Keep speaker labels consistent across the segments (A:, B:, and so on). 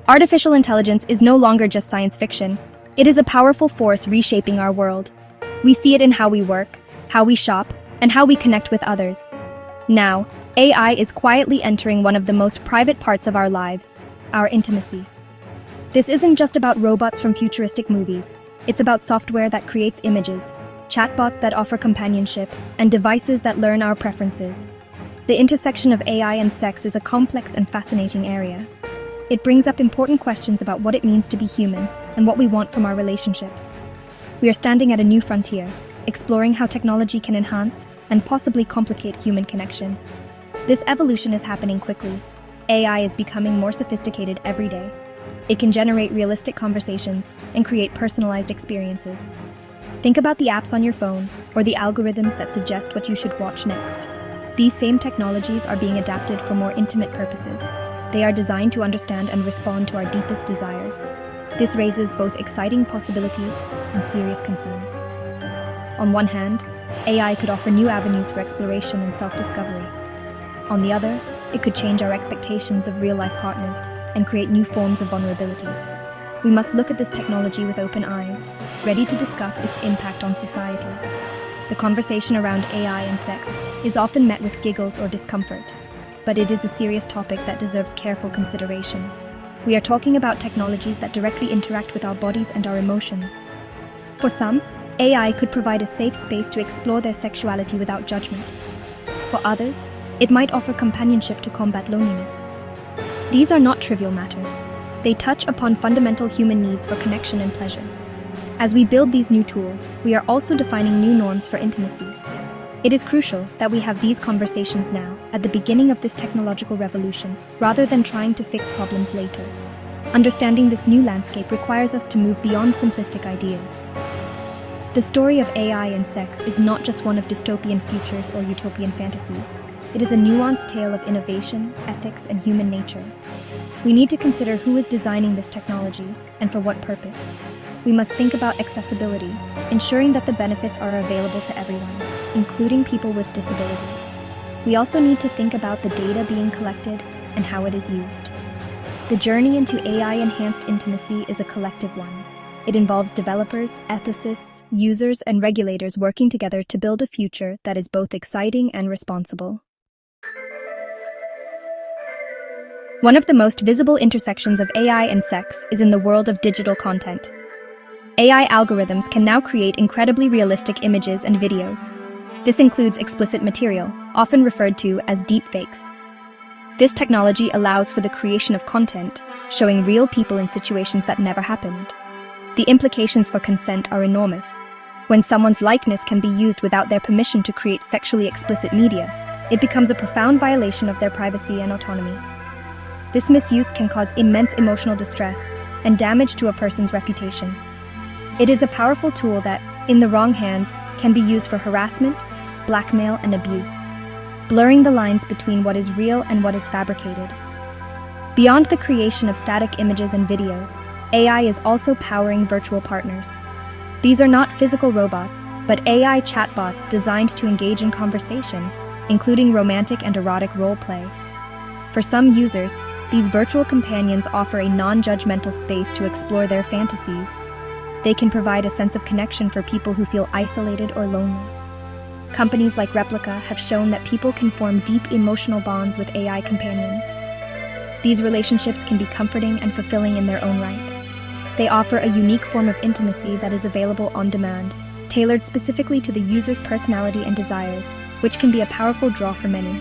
A: Artificial intelligence is no longer just science fiction. It is a powerful force reshaping our world. We see it in how we work, how we shop, and how we connect with others. Now, AI is quietly entering one of the most private parts of our lives, our intimacy. This isn't just about robots from futuristic movies. It's about software that creates images, chatbots that offer companionship, and devices that learn our preferences. The intersection of AI and sex is a complex and fascinating area. It brings up important questions about what it means to be human and what we want from our relationships. We are standing at a new frontier, exploring how technology can enhance and possibly complicate human connection. This evolution is happening quickly. AI is becoming more sophisticated every day. It can generate realistic conversations and create personalized experiences. Think about the apps on your phone or the algorithms that suggest what you should watch next. These same technologies are being adapted for more intimate purposes. They are designed to understand and respond to our deepest desires. This raises both exciting possibilities and serious concerns. On one hand, AI could offer new avenues for exploration and self-discovery. On the other, it could change our expectations of real-life partners and create new forms of vulnerability. We must look at this technology with open eyes, ready to discuss its impact on society. The conversation around AI and sex is often met with giggles or discomfort, but it is a serious topic that deserves careful consideration. We are talking about technologies that directly interact with our bodies and our emotions. For some, AI could provide a safe space to explore their sexuality without judgment. For others, it might offer companionship to combat loneliness. These are not trivial matters. They touch upon fundamental human needs for connection and pleasure. As we build these new tools, we are also defining new norms for intimacy. It is crucial that we have these conversations now, at the beginning of this technological revolution, rather than trying to fix problems later. Understanding this new landscape requires us to move beyond simplistic ideas. The story of AI and sex is not just one of dystopian futures or utopian fantasies. It is a nuanced tale of innovation, ethics, and human nature. We need to consider who is designing this technology and for what purpose. We must think about accessibility, ensuring that the benefits are available to everyone, including people with disabilities. We also need to think about the data being collected and how it is used. The journey into AI-enhanced intimacy is a collective one. It involves developers, ethicists, users, and regulators working together to build a future that is both exciting and responsible. One of the most visible intersections of AI and sex is in the world of digital content. AI algorithms can now create incredibly realistic images and videos. This includes explicit material, often referred to as deepfakes. This technology allows for the creation of content, showing real people in situations that never happened. The implications for consent are enormous. When someone's likeness can be used without their permission to create sexually explicit media, it becomes a profound violation of their privacy and autonomy. This misuse can cause immense emotional distress and damage to a person's reputation. It is a powerful tool that, in the wrong hands, can be used for harassment, blackmail, and abuse, blurring the lines between what is real and what is fabricated. Beyond the creation of static images and videos, AI is also powering virtual partners. These are not physical robots, but AI chatbots designed to engage in conversation, including romantic and erotic role-play. For some users, these virtual companions offer a non-judgmental space to explore their fantasies. They can provide a sense of connection for people who feel isolated or lonely. Companies like Replica have shown that people can form deep emotional bonds with AI companions. These relationships can be comforting and fulfilling in their own right. They offer a unique form of intimacy that is available on demand, tailored specifically to the user's personality and desires, which can be a powerful draw for many.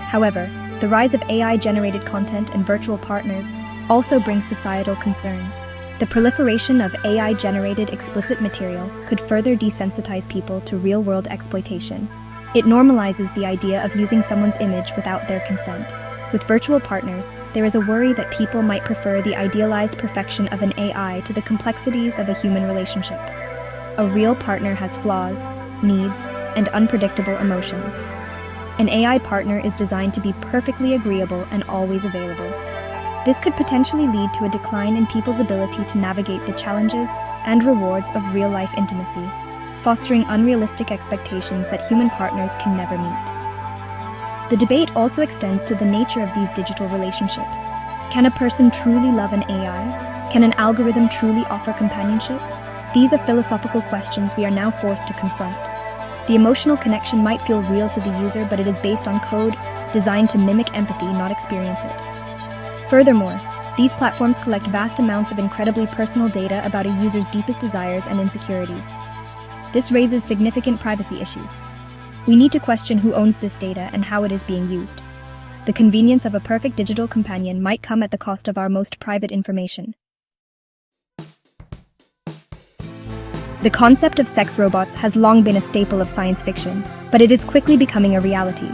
A: However, the rise of AI-generated content and virtual partners also brings societal concerns. The proliferation of AI-generated explicit material could further desensitize people to real-world exploitation. It normalizes the idea of using someone's image without their consent. With virtual partners, there is a worry that people might prefer the idealized perfection of an AI to the complexities of a human relationship. A real partner has flaws, needs, and unpredictable emotions. An AI partner is designed to be perfectly agreeable and always available. This could potentially lead to a decline in people's ability to navigate the challenges and rewards of real-life intimacy, fostering unrealistic expectations that human partners can never meet. The debate also extends to the nature of these digital relationships. Can a person truly love an AI? Can an algorithm truly offer companionship? These are philosophical questions we are now forced to confront. The emotional connection might feel real to the user, but it is based on code designed to mimic empathy, not experience it. Furthermore, these platforms collect vast amounts of incredibly personal data about a user's deepest desires and insecurities. This raises significant privacy issues. We need to question who owns this data and how it is being used. The convenience of a perfect digital companion might come at the cost of our most private information. The concept of sex robots has long been a staple of science fiction, but it is quickly becoming a reality.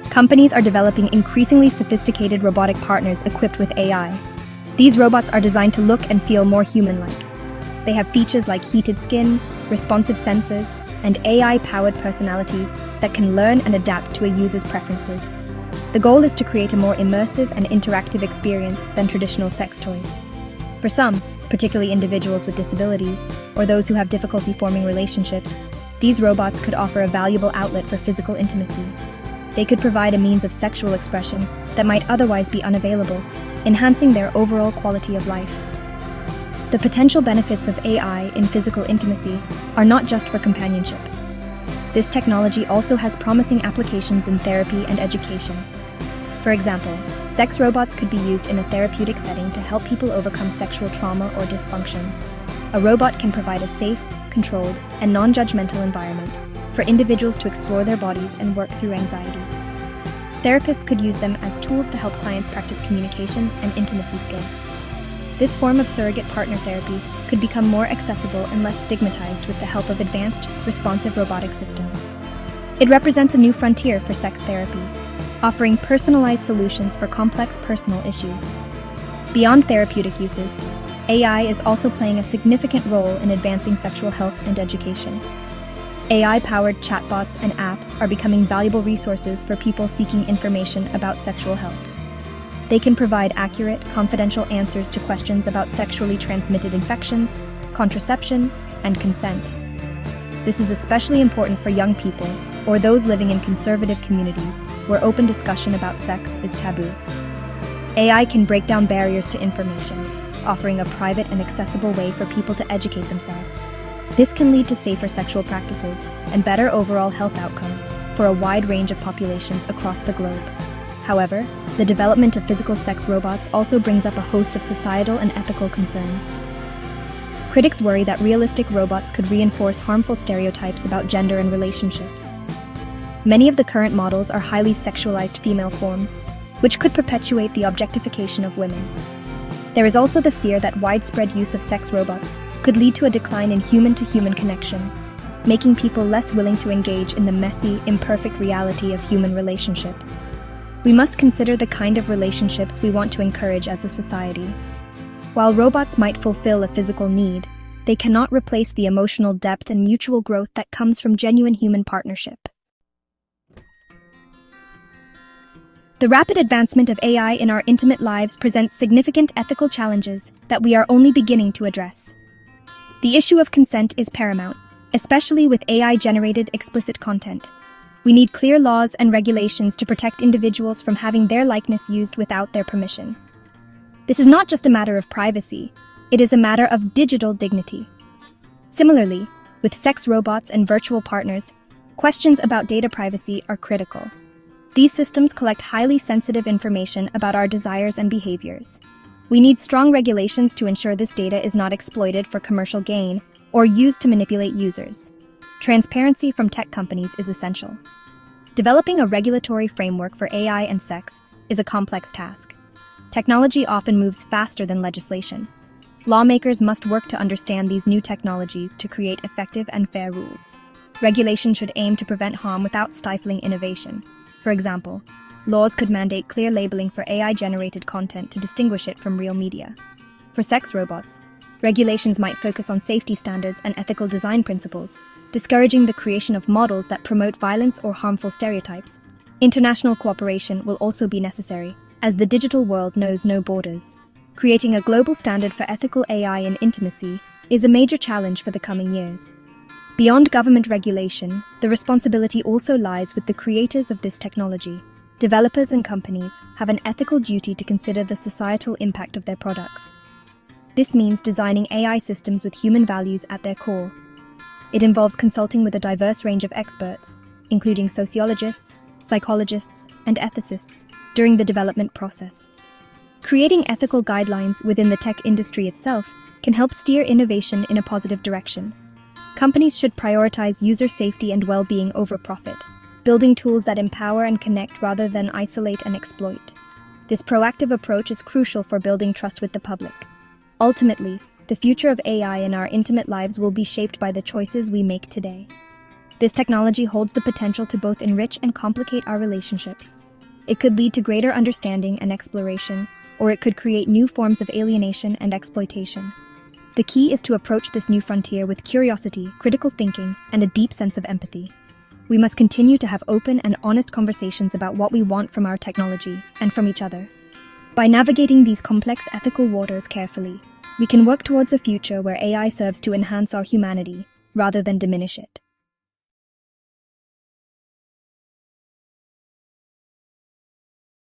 A: Companies are developing increasingly sophisticated robotic partners equipped with AI. These robots are designed to look and feel more human-like. They have features like heated skin, responsive sensors, and AI-powered personalities that can learn and adapt to a user's preferences. The goal is to create a more immersive and interactive experience than traditional sex toys. For some, particularly individuals with disabilities or those who have difficulty forming relationships, these robots could offer a valuable outlet for physical intimacy. They could provide a means of sexual expression that might otherwise be unavailable, enhancing their overall quality of life. The potential benefits of AI in physical intimacy are not just for companionship. This technology also has promising applications in therapy and education. For example, sex robots could be used in a therapeutic setting to help people overcome sexual trauma or dysfunction. A robot can provide a safe, controlled, and non-judgmental environment for individuals to explore their bodies and work through anxieties. Therapists could use them as tools to help clients practice communication and intimacy skills. This form of surrogate partner therapy could become more accessible and less stigmatized with the help of advanced, responsive robotic systems. It represents a new frontier for sex therapy, offering personalized solutions for complex personal issues. Beyond therapeutic uses, AI is also playing a significant role in advancing sexual health and education. AI-powered chatbots and apps are becoming valuable resources for people seeking information about sexual health. They can provide accurate, confidential answers to questions about sexually transmitted infections, contraception, and consent. This is especially important for young people or those living in conservative communities where open discussion about sex is taboo. AI can break down barriers to information, offering a private and accessible way for people to educate themselves. This can lead to safer sexual practices and better overall health outcomes for a wide range of populations across the globe. However, the development of physical sex robots also brings up a host of societal and ethical concerns. Critics worry that realistic robots could reinforce harmful stereotypes about gender and relationships. Many of the current models are highly sexualized female forms, which could perpetuate the objectification of women. There is also the fear that widespread use of sex robots could lead to a decline in human-to-human connection, making people less willing to engage in the messy, imperfect reality of human relationships. We must consider the kind of relationships we want to encourage as a society. While robots might fulfill a physical need, they cannot replace the emotional depth and mutual growth that comes from genuine human partnership. The rapid advancement of AI in our intimate lives presents significant ethical challenges that we are only beginning to address. The issue of consent is paramount, especially with AI-generated explicit content. We need clear laws and regulations to protect individuals from having their likeness used without their permission. This is not just a matter of privacy, it is a matter of digital dignity. Similarly, with sex robots and virtual partners, questions about data privacy are critical. These systems collect highly sensitive information about our desires and behaviors. We need strong regulations to ensure this data is not exploited for commercial gain or used to manipulate users. Transparency from tech companies is essential. Developing a regulatory framework for AI and sex is a complex task. Technology often moves faster than legislation. Lawmakers must work to understand these new technologies to create effective and fair rules. Regulation should aim to prevent harm without stifling innovation. For example, laws could mandate clear labeling for AI-generated content to distinguish it from real media. For sex robots, regulations might focus on safety standards and ethical design principles, discouraging the creation of models that promote violence or harmful stereotypes. International cooperation will also be necessary, as the digital world knows no borders. Creating a global standard for ethical AI in intimacy is a major challenge for the coming years. Beyond government regulation, the responsibility also lies with the creators of this technology. Developers and companies have an ethical duty to consider the societal impact of their products. This means designing AI systems with human values at their core. It involves consulting with a diverse range of experts, including sociologists, psychologists, and ethicists, during the development process. Creating ethical guidelines within the tech industry itself can help steer innovation in a positive direction. Companies should prioritize user safety and well-being over profit, building tools that empower and connect rather than isolate and exploit. This proactive approach is crucial for building trust with the public. Ultimately, the future of AI in our intimate lives will be shaped by the choices we make today. This technology holds the potential to both enrich and complicate our relationships. It could lead to greater understanding and exploration, or it could create new forms of alienation and exploitation. The key is to approach this new frontier with curiosity, critical thinking, and a deep sense of empathy. We must continue to have open and honest conversations about what we want from our technology and from each other. By navigating these complex ethical waters carefully, we can work towards a future where AI serves to enhance our humanity rather than diminish it.